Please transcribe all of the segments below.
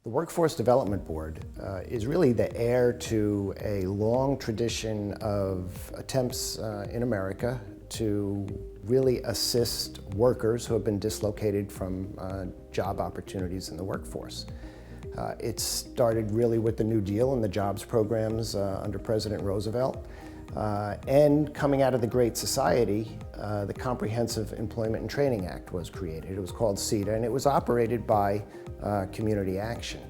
The Workforce Development Board is really the heir to a long tradition of attempts in America to really assist workers who have been dislocated from job opportunities in the workforce. It started really with the New Deal and the jobs programs under President Roosevelt. And coming out of the Great Society, the Comprehensive Employment and Training Act was created. It was called CETA, and it was operated by community action.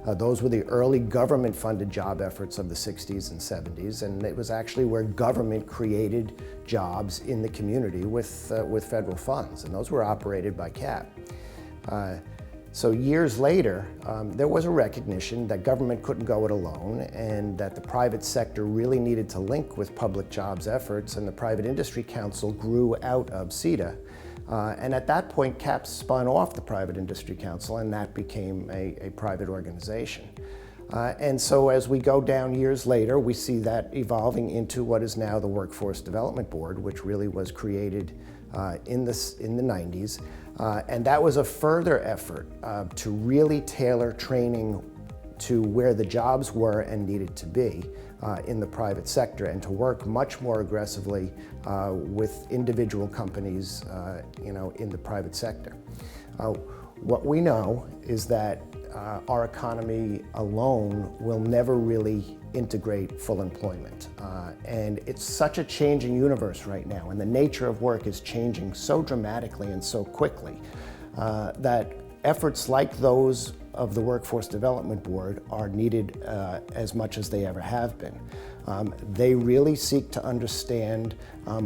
Those were the early government-funded job efforts of the 60s and 70s, and it was actually where government created jobs in the community with federal funds, and those were operated by CAP. So years later, there was a recognition that government couldn't go it alone and that the private sector really needed to link with public jobs efforts, and the Private Industry Council grew out of CETA. And at that point, CAP spun off the Private Industry Council, and that became a private organization. And so as we go down years later, we see that evolving into what is now the Workforce Development Board, which really was created in the 90s. And that was a further effort to really tailor training to where the jobs were and needed to be in the private sector, and to work much more aggressively with individual companies in the private sector. What we know is that our economy alone will never really integrate full employment. And it's such a changing universe right now, and the nature of work is changing so dramatically and so quickly that efforts like those of the Workforce Development Board are needed as much as they ever have been. They really seek to understand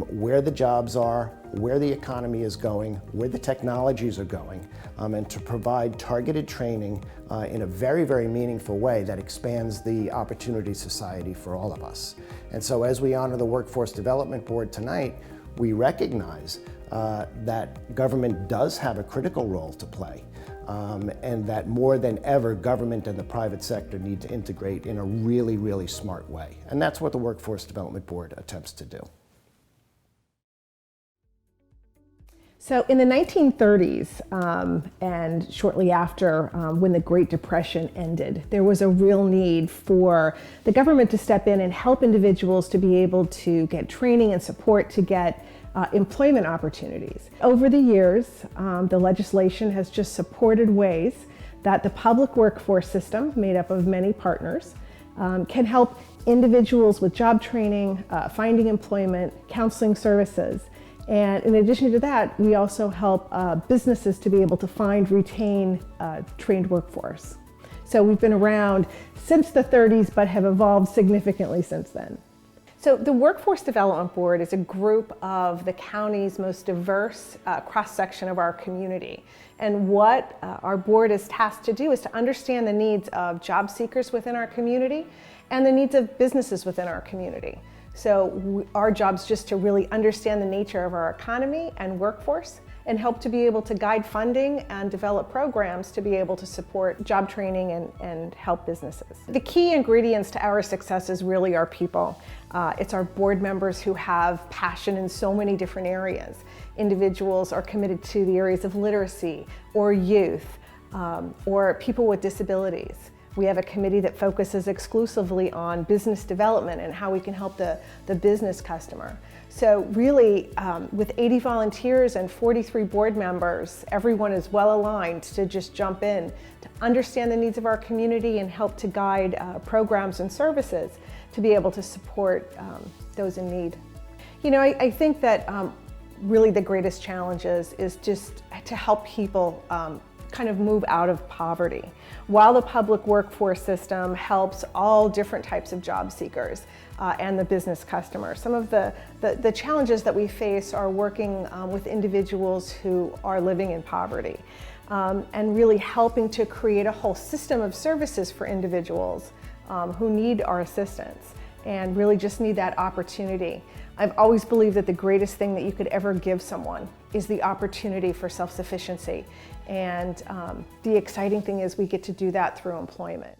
where the jobs are, where the economy is going, where the technologies are going, and to provide targeted training in a very, very meaningful way that expands the opportunity society for all of us. And so as we honor the Workforce Development Board tonight, we recognize that government does have a critical role to play. And that more than ever, government and the private sector need to integrate in a really, really smart way. And that's what the Workforce Development Board attempts to do. So in the 1930s, and shortly after, when the Great Depression ended, there was a real need for the government to step in and help individuals to be able to get training and support to get employment opportunities. Over the years, the legislation has just supported ways that the public workforce system, made up of many partners, can help individuals with job training, finding employment, counseling services. And in addition to that, we also help businesses to be able to find, retain trained workforce. So we've been around since the 30s, but have evolved significantly since then. So the Workforce Development Board is a group of the county's most diverse cross-section of our community. And what our board is tasked to do is to understand the needs of job seekers within our community and the needs of businesses within our community. So our job is just to really understand the nature of our economy and workforce, and help to be able to guide funding and develop programs to be able to support job training and help businesses. The key ingredients to our success is really our people. It's our board members who have passion in so many different areas. Individuals are committed to the areas of literacy, or youth, or people with disabilities. We have a committee that focuses exclusively on business development and how we can help the business customer. So really, with 80 volunteers and 43 board members, everyone is well aligned to just jump in, to understand the needs of our community and help to guide programs and services to be able to support those in need. You know, I think that really the greatest challenge is just to help people kind of move out of poverty. While the public workforce system helps all different types of job seekers and the business customer, some of the challenges that we face are working with individuals who are living in poverty, and really helping to create a whole system of services for individuals who need our assistance and really just need that opportunity. I've always believed that the greatest thing that you could ever give someone is the opportunity for self-sufficiency. And the exciting thing is we get to do that through employment.